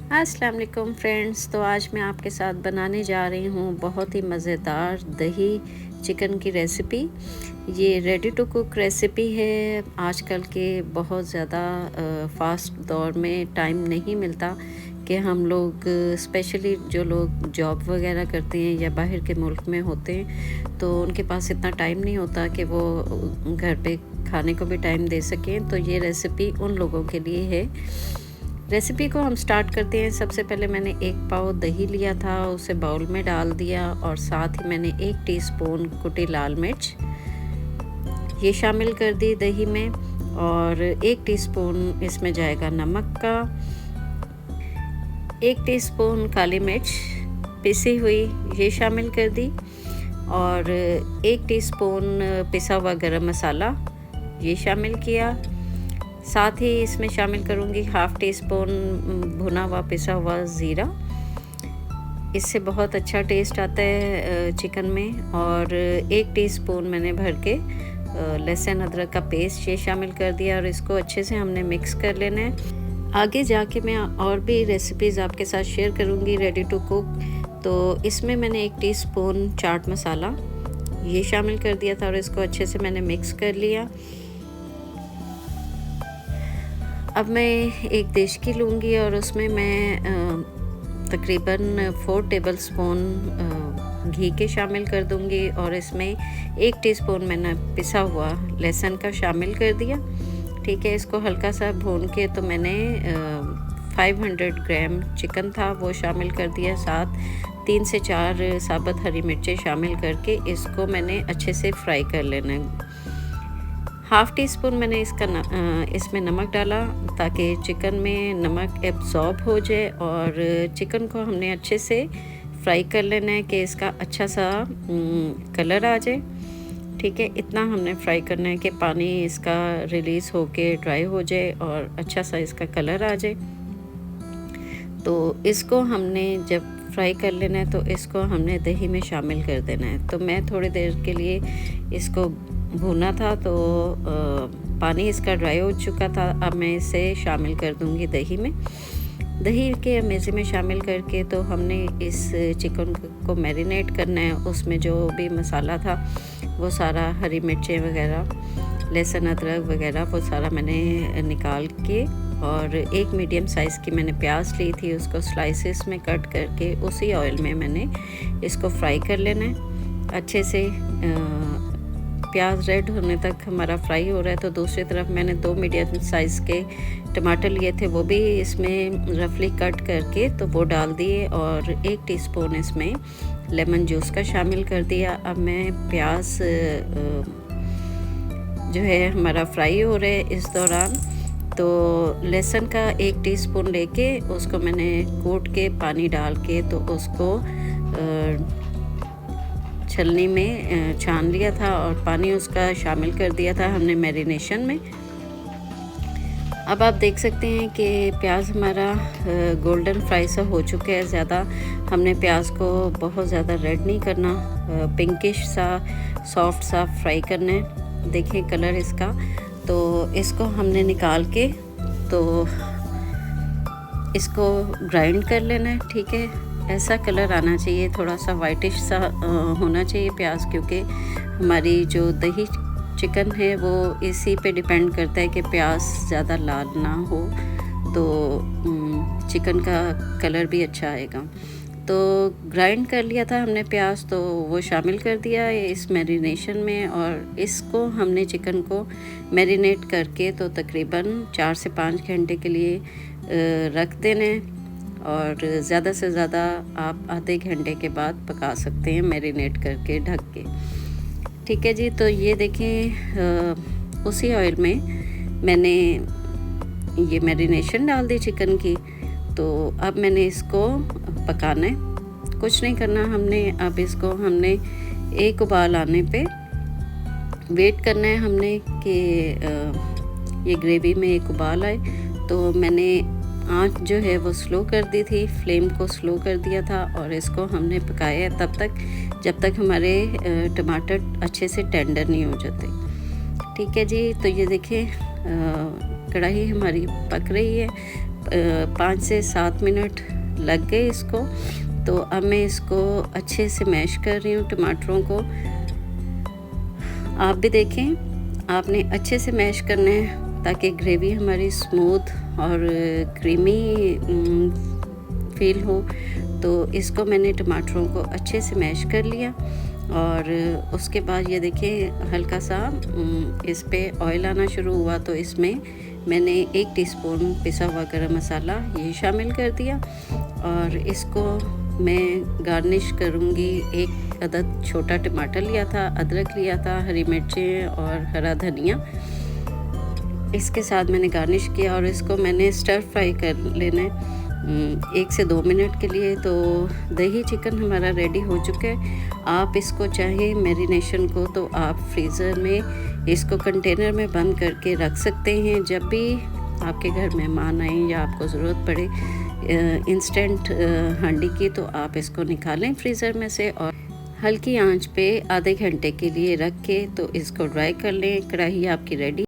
अस्सलाम वालेकुम फ्रेंड्स। तो आज मैं आपके साथ बनाने जा रही हूँ बहुत ही मज़ेदार दही चिकन की रेसिपी। ये रेडी टू कुक रेसिपी है। आजकल के बहुत ज़्यादा फास्ट दौर में टाइम नहीं मिलता कि हम लोग, स्पेशली जो लोग जॉब वगैरह करते हैं या बाहर के मुल्क में होते हैं, तो उनके पास इतना टाइम नहीं होता कि वो घर पे खाने को भी टाइम दे सकें। तो ये रेसिपी उन लोगों के लिए है। रेसिपी को हम स्टार्ट करते हैं। सबसे पहले मैंने 1 पाव दही लिया था, उसे बाउल में डाल दिया और साथ ही मैंने 1 टीस्पून कुटी लाल मिर्च ये शामिल कर दी दही में, और 1 टीस्पून इसमें जाएगा नमक का, 1 टीस्पून काली मिर्च पिसी हुई ये शामिल कर दी, और 1 टीस्पून पिसा हुआ गरम मसाला ये शामिल किया। साथ ही इसमें शामिल करूँगी 1/2 टीस्पून भुना हुआ पिसा हुआ ज़ीरा। इससे बहुत अच्छा टेस्ट आता है चिकन में। और 1 टीस्पून मैंने भर के लहसुन अदरक का पेस्ट ये शामिल कर दिया, और इसको अच्छे से हमने मिक्स कर लेना है। आगे जाके मैं और भी रेसिपीज़ आपके साथ शेयर करूँगी रेडी टू कुक। तो इसमें मैंने 1 टीस्पून चाट मसाला ये शामिल कर दिया था, और इसको अच्छे से मैंने मिक्स कर लिया। अब मैं एक देचकी लूँगी और उसमें मैं तकरीबन 4 टेबलस्पून घी के शामिल कर दूँगी, और इसमें 1 टीस्पून मैंने पिसा हुआ लहसुन का शामिल कर दिया। ठीक है, इसको हल्का सा भून के तो मैंने 500 ग्राम चिकन था वो शामिल कर दिया। साथ 3 से 4 साबुत हरी मिर्चें शामिल करके इसको मैंने अच्छे से फ्राई कर लेना है। 1/2 टीस्पून मैंने इसमें नमक डाला ताकि चिकन में नमक एब्जॉर्ब हो जाए, और चिकन को हमने अच्छे से फ्राई कर लेना है कि इसका अच्छा सा कलर आ जाए। ठीक है, इतना हमने फ्राई करना है कि पानी इसका रिलीज़ होके ड्राई हो जाए और अच्छा सा इसका कलर आ जाए। तो इसको हमने जब फ्राई कर लेना है तो इसको हमने दही में शामिल कर देना है। तो मैं थोड़ी देर के लिए इसको भुना था, तो पानी इसका ड्राई हो चुका था। अब मैं इसे शामिल कर दूंगी दही में। दही के मेज़े में शामिल करके तो हमने इस चिकन को मैरिनेट करना है। उसमें जो भी मसाला था वो सारा, हरी मिर्चें वगैरह, लहसुन अदरक वगैरह, वो सारा मैंने निकाल के, और 1 मीडियम साइज़ की मैंने प्याज ली थी, उसको स्लाइसेस में कट करके उसी ऑयल में मैंने इसको फ्राई कर लेना है अच्छे से। प्याज रेड होने तक हमारा फ्राई हो रहा है। तो दूसरी तरफ मैंने 2 मीडियम साइज़ के टमाटर लिए थे, वो भी इसमें रफली कट करके तो वो डाल दिए, और 1 टीस्पून इसमें लेमन जूस का शामिल कर दिया। अब मैं प्याज जो है हमारा फ्राई हो रहा है इस दौरान, तो लहसुन का 1 टीस्पून लेके उसको मैंने कूट के पानी डाल के तो उसको छलनी में छान लिया था, और पानी उसका शामिल कर दिया था हमने मैरिनेशन में। अब आप देख सकते हैं कि प्याज हमारा गोल्डन फ्राई सा हो चुका है। ज़्यादा हमने प्याज को बहुत ज़्यादा रेड नहीं करना, पिंकिश सा सॉफ्ट सा फ्राई करना है। देखें कलर इसका। तो इसको हमने निकाल के तो इसको ग्राइंड कर लेना है। ठीक है, ऐसा कलर आना चाहिए, थोड़ा सा वाइटिश सा होना चाहिए प्याज, क्योंकि हमारी जो दही चिकन है वो इसी पे डिपेंड करता है कि प्याज ज़्यादा लाल ना हो तो चिकन का कलर भी अच्छा आएगा। तो ग्राइंड कर लिया था हमने प्याज, तो वो शामिल कर दिया इस मैरिनेशन में, और इसको हमने चिकन को मैरिनेट करके तो तकरीबन 4 से 5 घंटे के लिए रख देने, और ज़्यादा से ज़्यादा आप आधे घंटे के बाद पका सकते हैं मैरिनेट करके ढक के। ठीक है जी। तो ये देखें उसी ऑयल में मैंने ये मैरिनेशन डाल दी चिकन की। तो अब मैंने इसको पकाना है, कुछ नहीं करना हमने। अब इसको हमने 1 उबाल आने पे वेट करना है हमने कि ये ग्रेवी में 1 उबाल आए। तो मैंने आँच जो है वो स्लो कर दी थी, फ्लेम को स्लो कर दिया था, और इसको हमने पकाया तब तक जब तक हमारे टमाटर अच्छे से टेंडर नहीं हो जाते। ठीक है जी। तो ये देखिए कढ़ाई हमारी पक रही है, 5 से 7 मिनट लग गए इसको। तो अब मैं इसको अच्छे से मैश कर रही हूँ टमाटरों को। आप भी देखें, आपने अच्छे से मैश करना है ताकि ग्रेवी हमारी स्मूथ और क्रीमी फील हो। तो इसको मैंने टमाटरों को अच्छे से मैश कर लिया और उसके बाद ये देखें हल्का सा इस पे ऑयल आना शुरू हुआ। तो इसमें मैंने 1 टीस्पून पिसा हुआ गरम मसाला ये शामिल कर दिया और इसको मैं गार्निश करूँगी। 1 अदद छोटा टमाटर लिया था, अदरक लिया था, हरी मिर्चें और हरा धनिया, इसके साथ मैंने गार्निश किया और इसको मैंने स्टर फ्राई कर लेना है 1 से 2 मिनट के लिए। तो दही चिकन हमारा रेडी हो चुका है। आप इसको चाहें मैरिनेशन को तो आप फ्रीज़र में इसको कंटेनर में बंद करके रख सकते हैं। जब भी आपके घर मेहमान आए या आपको ज़रूरत पड़े इंस्टेंट हांडी की, तो आप इसको निकालें फ्रीज़र में से और हल्की आंच पे आधे घंटे के लिए रख के तो इसको ड्राई कर लें। कढ़ाई आपकी रेडी।